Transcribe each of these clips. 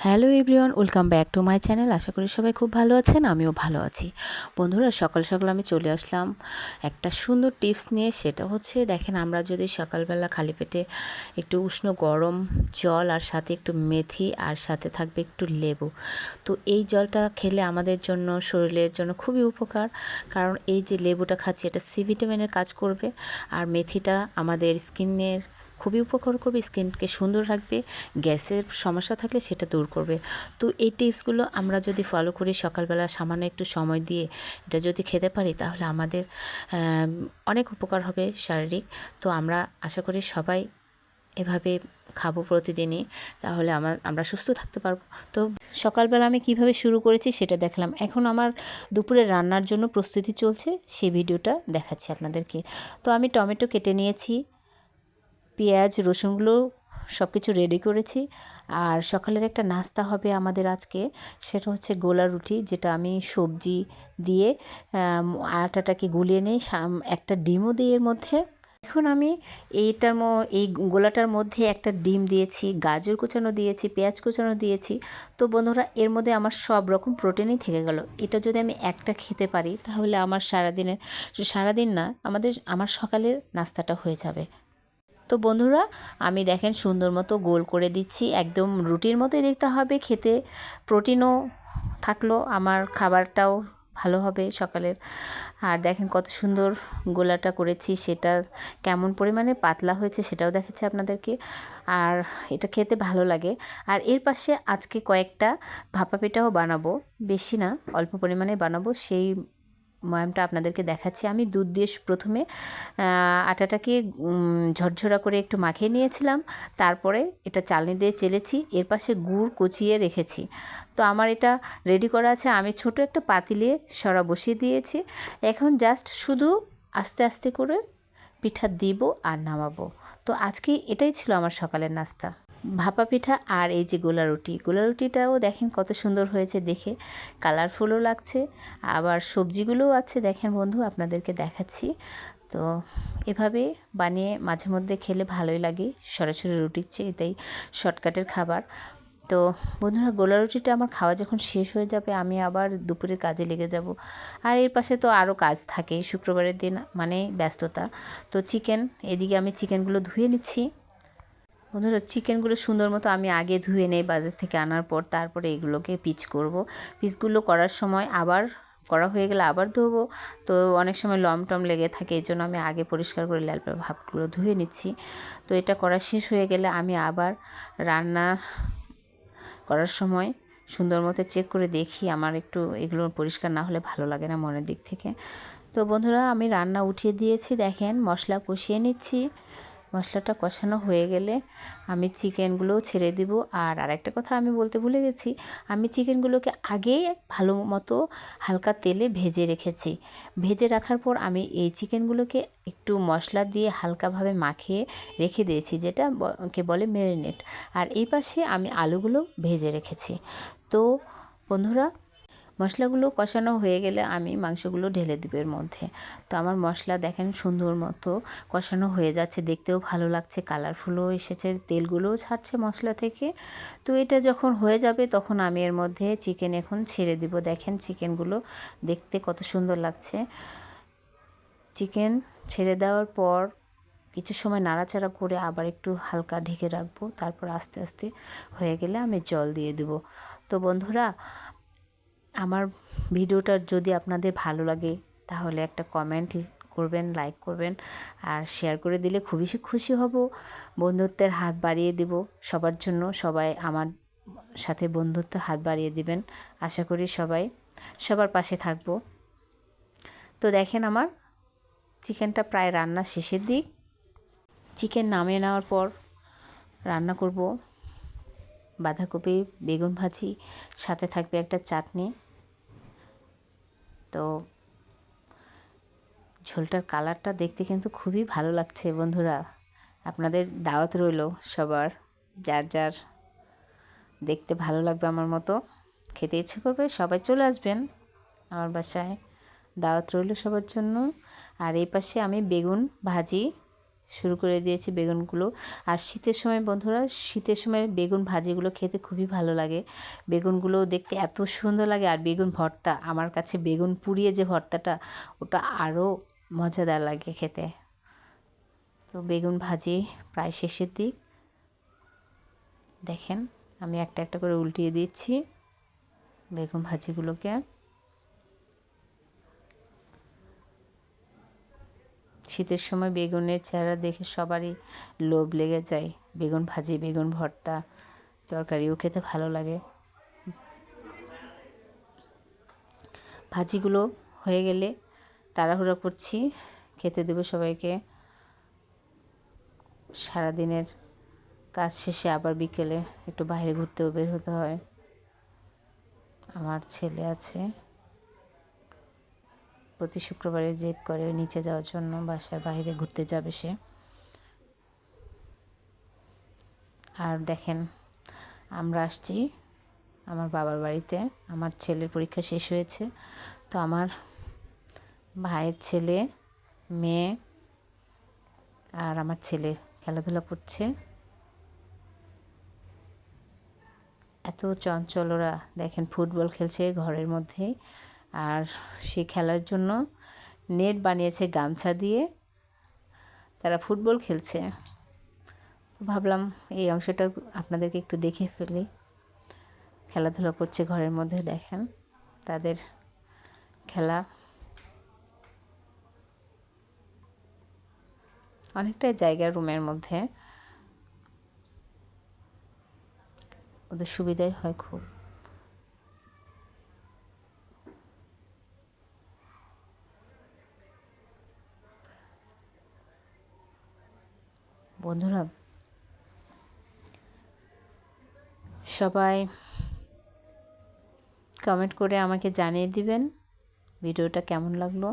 Hello everyone, welcome back to my channel. আশা করি সবাই খুব ভালো আছেন, আমিও ভালো আছি। বন্ধুরা, সকাল সকাল আমি চলে আসলাম একটা সুন্দর টিপস নিয়ে। সেটা হচ্ছে, দেখেন, আমরা যদি সকালবেলা খালি পেটে একটু উষ্ণ গরম জল আর সাথে একটু মেথি আর সাথে থাকবে একটু লেবু, তো এই জলটা খেলে আমাদের জন্য, শরীরের জন্য খুবই উপকার। কারণ এই যে লেবুটা খাচ্ছি, এটা সি ভিটামিনের কাজ করবে, আর মেথিটা আমাদের স্কিনের খুবই উপকার করবে, স্কিনকে সুন্দর রাখবে, গ্যাসের সমস্যা থাকলে সেটা দূর করবে। তো এই টিপসগুলো আমরা যদি ফলো করি, সকালবেলা সামান্য একটু সময় দিয়ে এটা যদি খেতে পারি, তাহলে আমাদের অনেক উপকার হবে শারীরিক। তো আমরা আশা করি সবাই এভাবে খাবো প্রতিদিনই, তাহলে আমরা সুস্থ থাকতে পারবো। তো সকালবেলা আমি কিভাবে শুরু করেছি সেটা দেখলাম। এখন আমার দুপুরে রান্নার জন্য প্রস্তুতি চলছে, সেই ভিডিওটা দেখাচ্ছি আপনাদেরকে। তো আমি টমেটো কেটে নিয়েছি, পেঁয়াজ রসুনগুলো সব কিছু রেডি করেছি। আর সকালের একটা নাস্তা হবে আমাদের আজকে, সেটা হচ্ছে গোলা রুটি, যেটা আমি সবজি দিয়ে আটাটাকে গুলিয়ে নিই, একটা ডিমও দিই এর মধ্যে। এখন আমি এই গোলাটার মধ্যে একটা ডিম দিয়েছি, গাজর কুচানো দিয়েছি, পেঁয়াজ কুচানো দিয়েছি। তো বন্ধুরা, এর মধ্যে আমার সব রকম প্রোটিনই থেকে গেল। এটা যদি আমি একটা খেতে পারি, তাহলে আমার সারাদিন না, আমার সকালের নাস্তাটা হয়ে যাবে। তো বন্ধুরা, আমি দেখেন সুন্দর মতো গোল করে দিচ্ছি, একদম রুটির মতোই দেখতে হবে খেতে, প্রোটিনও থাকলো, আমার খাবারটাও ভালো হবে সকালের। আর দেখেন কত সুন্দর গোলাটা করেছি, সেটা কেমন পরিমাণে পাতলা হয়েছে সেটাও দেখাচ্ছি আপনাদেরকে। আর এটা খেতে ভালো লাগে। আর এর পাশে আজকে কয়েকটা ভাপা পিঠাও বানাবো, বেশি না, অল্প পরিমাণে বানাবো। সেই ময়ামটা আপনাদেরকে দেখাচ্ছি। আমি দুধ দিয়ে প্রথমে আটাটাকে ঝরঝরা করে একটু মাখিয়ে নিয়েছিলাম, তারপরে এটা চালনি দিয়ে চেলেছি, এর পাশে গুড় কুচিয়ে রেখেছি। তো আমার এটা রেডি করা আছে। আমি ছোট একটা পাতিলে সরা বসিয়ে দিয়েছি। এখন জাস্ট শুধু আস্তে আস্তে করে পিঠা দিব আর নামাবো। তো আজকে এটাই ছিল আমার সকালের নাস্তা, ভাপা পিঠা আর এই যে গোলা রুটি। গোলা রুটিটাও দেখেন কত সুন্দর হয়েছে দেখে, কালারফুলও লাগছে, আবার সবজিগুলোও আছে। দেখেন বন্ধু, আপনাদেরকে দেখাচ্ছি। তো এভাবে বানিয়ে মাঝে মধ্যে খেলে ভালোই লাগে, সরাসরি রুটির চেয়ে এটাই শর্টকাটের খাবার। তো বন্ধুরা, গোলা রুটিটা আমার খাওয়া যখন শেষ হয়ে যাবে, আমি আবার দুপুরের কাজে লেগে যাব। আর এর পাশে তো আরও কাজ থাকে, শুক্রবারের দিন মানে ব্যস্ততা। তো এদিকে আমি চিকেনগুলো ধুয়ে নিচ্ছি। বন্ধুরা, চিকেনগুলো সুন্দর মতো আমি আগে ধুয়ে নেই বাজার থেকে আনার পর, তারপরে এগুলোকে পিচ করব। পিচগুলো করার সময় আবার করা হয়ে গেলে আবার ধোবো, তো অনেক সময় টম লেগে থাকে, এই জন্য আমি আগে পরিষ্কার করে লাল ভাবগুলো ধুয়ে নিচ্ছি। তো এটা করা শেষ হয়ে গেলে আমি আবার রান্না করার সময় সুন্দর মতো চেক করে দেখি, আমার একটু এগুলো পরিষ্কার না হলে ভালো লাগে না মনের দিক থেকে। তো বন্ধুরা, আমি রান্না উঠিয়ে দিয়েছি, দেখেন মশলা কষিয়ে নিচ্ছি। মশলাটা কষানো হয়ে গেলে আমি চিকেনগুলোও ছেড়ে দিব। আর আরেকটা কথা আমি বলতে ভুলে গেছি, আমি চিকেনগুলোকে আগেই ভালো মতো হালকা তেলে ভেজে রেখেছি। ভেজে রাখার পর আমি এই চিকেনগুলোকে একটু মশলা দিয়ে হালকাভাবে মাখিয়ে রেখে দিয়েছি, যেটা কে বলে ম্যারিনেট। আর এই পাশে আমি আলুগুলো ভেজে রেখেছি। তো বন্ধুরা, মশলাগুলো কষানো হয়ে গেলে আমি মাংসগুলো ঢেলে দেব এর মধ্যে। তো আমার মশলা দেখেন সুন্দর মতো কষানো হয়ে যাচ্ছে, দেখতেও ভালো লাগছে, কালারফুলও এসেছে, তেলগুলোও ছাড়ছে মশলা থেকে। তো এটা যখন হয়ে যাবে, তখন আমি এর মধ্যে চিকেন এখন ছেড়ে দিব। দেখেন চিকেনগুলো দেখতে কত সুন্দর লাগছে। চিকেন ছেড়ে দেওয়ার পর কিছু সময় নাড়াচাড়া করে আবার একটু হালকা ঢেকে রাখবো, তারপর আস্তে আস্তে হয়ে গেলে আমি জল দিয়ে দেব। তো বন্ধুরা, আমার ভিডিওটা যদি আপনাদের ভালো লাগে, তাহলে একটা কমেন্ট করবেন, লাইক করবেন, আর শেয়ার করে দিলে খুবই খুশি হব। বন্ধুত্বের হাত বাড়িয়ে দেব সবার জন্য, সবাই আমার সাথে বন্ধুত্ব হাত বাড়িয়ে দিবেন। আশা করি সবাই সবার পাশে থাকব। তো দেখেন, আমার চিকেনটা প্রায় রান্না শেষের দিক। চিকেন নামিয়ে নেওয়ার পর রান্না করব বাঁধাকপি বেগুন ভাজি, সাথে থাকবে একটা চাটনি। তো ঝোলটার কালারটা দেখতে কিন্তু খুবই ভালো লাগছে বন্ধুরা। আপনাদের দাওয়াত রইল সবার, যার যার দেখতে ভালো লাগবে আমার মতো, খেতে ইচ্ছে করবে, সবাই চলে আসবেন আমার বাসায়, দাওয়াত রইল সবার জন্য। আর এই পাশে আমি বেগুন ভাজি শুরু করে দিয়েছি বেগুনগুলো। আর শীতের সময় বন্ধুরা, শীতের সময় বেগুন ভাজিগুলো খেতে খুবই ভালো লাগে। বেগুনগুলো দেখতে এত সুন্দর লাগে। আর বেগুন ভর্তা, আমার কাছে বেগুন পুড়িয়ে যে ভর্তাটা, ওটা আরও মজাদার লাগে খেতে। তো বেগুন ভাজি প্রায় শেষের দিক। দেখেন আমি একটা একটা করে উল্টিয়ে দিচ্ছি বেগুন ভাজিগুলোকে। শীতের সময় বেগুনের চেহারা দেখে সবারই লোভ লেগে যায়। বেগুন ভাজি, বেগুন ভর্তা, তরকারিও খেতে ভালো লাগে। ভাজিগুলো হয়ে গেলে তাড়াহুড়ো করছি, খেতে দেবো সবাইকে। সারাদিনের কাজ শেষে আবার বিকেলে একটু বাইরে ঘুরতেও বের হতে হয়। আমার ছেলে আছে, প্রতি শুক্রবারে জেদ করে নিচে যাওয়ার জন্য, বাসার বাইরে ঘুরতে যাবে সে। আর দেখেন আমরা আসছি আমার বাবার বাড়িতে। আমার ছেলের পরীক্ষা শেষ হয়েছে, তো আমার ভাইয়ের ছেলে, মেয়ে আর আমার ছেলে খেলাধুলা করছে। এত চঞ্চল ওরা, দেখেন ফুটবল খেলছে ঘরের মধ্যে। আর সে খেলার জন্য নেট বানিয়েছে গামছা দিয়ে, তারা ফুটবল খেলছে। ভাবলাম এই অংশটা আপনাদেরকে একটু দেখে ফেলি। খেলাধুলা করছে ঘরের মধ্যে, দেখেন তাদের খেলা। অনেকটাই জায়গা রুমের মধ্যে, ওদের সুবিধাই হয় খুব। বন্ধুরা সবাই কমেন্ট করে আমাকে জানিয়ে দিবেন ভিডিওটা কেমন লাগলো।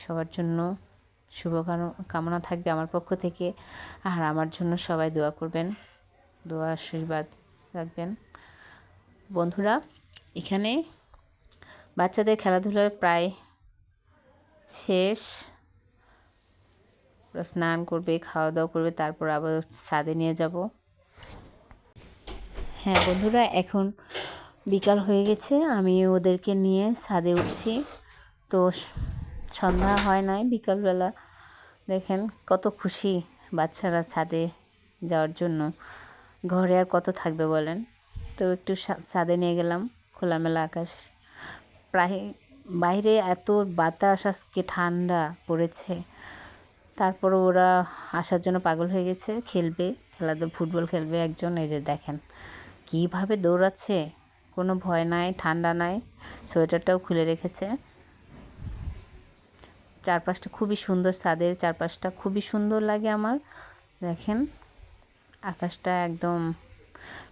সবার জন্য কামনা থাকবে আমার পক্ষ থেকে। আর আমার জন্য সবাই দোয়া করবেন, দোয়া আশীর্বাদ রাখবেন। বন্ধুরা এখানে বাচ্চাদের খেলাধুলা প্রায় শেষ। স্নান করবে, খাওয়া দাওয়া করবে, তারপর আবার ছাদে নিয়ে যাব। হ্যাঁ বন্ধুরা, এখন বিকাল হয়ে গেছে, আমি ওদেরকে নিয়ে ছাদে উঠছি। তো সন্ধ্যা হয় নাই, বিকালবেলা। দেখেন কত খুশি বাচ্চারা ছাদে যাওয়ার জন্য। ঘরে আর কত থাকবে বলেন। তো একটু ছাদে নিয়ে গেলাম, খোলামেলা আকাশ। প্রায় বাইরে এত বাতাস, আজকে ঠান্ডা পড়েছে, তারপরে ওরা আসার জন্য পাগল হয়ে গেছে। খেলবে, ফুটবল খেলবে একজন। এই যে দেখেন কীভাবে দৌড়াচ্ছে, কোনো ভয় নাই, ঠান্ডা নাই, সোয়েটারটাও খুলে রেখেছে। চারপাশটা খুবই সুন্দর, ছাদের চারপাশটা খুবই সুন্দর লাগে আমার। দেখেন আকাশটা একদম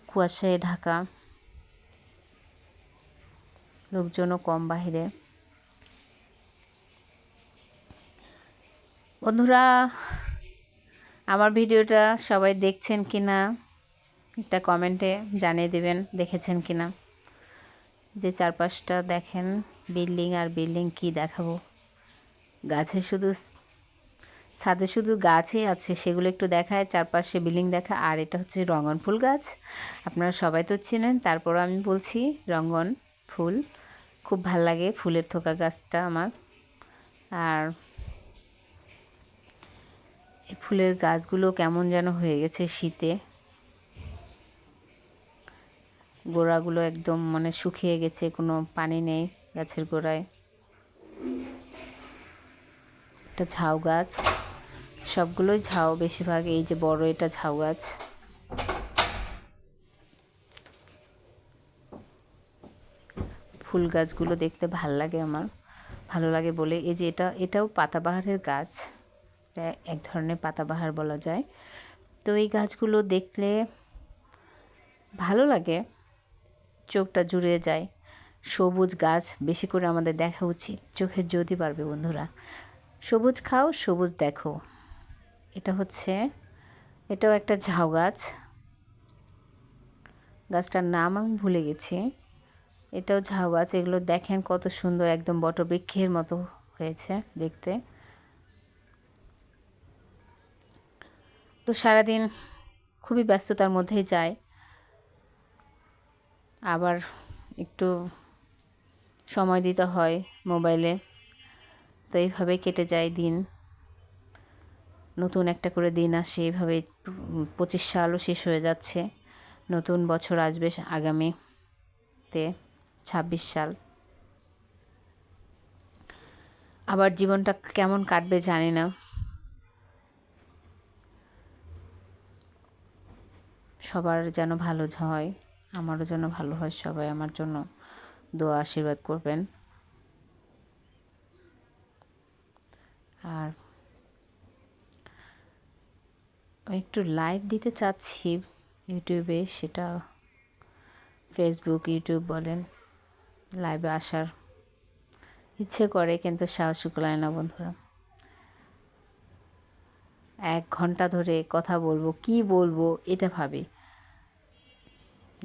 কুয়াশায় ঢাকা, লোকজনও কম বাহিরে। বন্ধুরা আমার ভিডিওটা সবাই দেখছেন কি না একটা কমেন্টে জানিয়ে দেবেন, দেখেছেন কি না। যে চারপাশটা দেখেন, বিল্ডিং আর বিল্ডিং, কি দেখাবো। গাছে শুধু, ছাদে শুধু গাছই আছে, সেগুলো একটু দেখায়, চারপাশে বিল্ডিং দেখা। আর এটা হচ্ছে রঙন ফুল গাছ, আপনারা সবাই তো চেনেন, তারপরও আমি বলছি রঙন ফুল। খুব ভাল লাগে ফুলের থোকা গাছটা আমার। আর এই ফুলের গাছগুলো কেমন যেন হয়ে গেছে শীতে, গোড়াগুলো একদম মানে শুকিয়ে গেছে, কোনো পানি নেই গাছের গোড়ায়। একটা ঝাউ গাছ, সবগুলোই ঝাউ বেশিরভাগ। এই যে বড় এটা ঝাউ গাছ। ফুল গাছগুলো দেখতে ভাল লাগে আমার, ভালো লাগে বলে। এই যে এটাও পাতাবাহারের গাছ, এক ধরনের পাতাবাহার বলা যায়। তো এই গাছগুলো দেখলে ভালো লাগে, চোখটা জুড়িয়ে যায়। সবুজ গাছ বেশি করে আমাদের দেখা উচিত, চোখের জ্যোতি বাড়বে বন্ধুরা। সবুজ খাও, সবুজ দেখো। এটাও একটা ঝাউ গাছ, গাছটার নাম আমি ভুলে গেছি। এটাও ঝাউ গাছ। এগুলো দেখেন কত সুন্দর, একদম বটবৃক্ষের মতো হয়েছে দেখতে। তো সারাদিন খুবই ব্যস্ততার মধ্যেই যায়, আবার একটু সময় দিতে হয় মোবাইলে। তো এইভাবে কেটে যায় দিন, নতুন একটা করে দিন আসে এইভাবে। 25 সালও শেষ হয়ে যাচ্ছে, নতুন বছর আসবে আগামীতে 26 সাল। আবার জীবনটা কেমন কাটবে জানি না। সবার যেন ভালো হয়, আমারও যেন ভালো হয়। সবাই আমার জন্য দোয়া আশীর্বাদ করবেন। আর আমি একটু লাইভ দিতে চাচ্ছি ইউটিউবে, সেটা ফেসবুক ইউটিউব বলেন, লাইভে আসার ইচ্ছে করে কিন্তু সাহস কুলায় না বন্ধুরা। 1 ঘন্টা ধরে কথা বলবো, কি বলবো এটা ভাবি।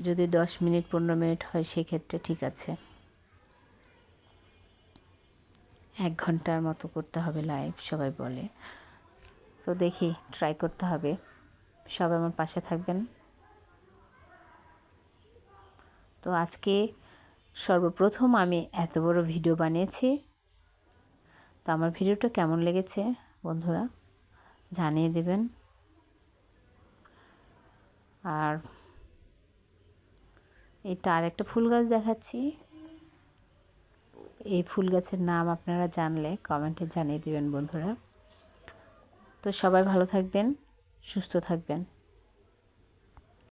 যদি 10 মিনিট 15 মিনিট হয় সেক্ষেত্রে ঠিক আছে, 1 ঘন্টার মতো করতে হবে লাইভ সবাই বলে। তো দেখি, ট্রাই করতে হবে। সবাই আমার পাশে থাকবেন। তো আজকে সর্বপ্রথম আমি এত বড় ভিডিও বানিয়েছি। তো আমার ভিডিওটা কেমন লেগেছে বন্ধুরা জানিয়ে দেবেন। আর এটা আরেকটা ফুল গাছ দেখাচ্ছি, এই ফুল গাছের নাম আপনারা জানলে কমেন্টে জানিয়ে দেবেন বন্ধুরা। তো সবাই ভালো থাকবেন, সুস্থ থাকবেন।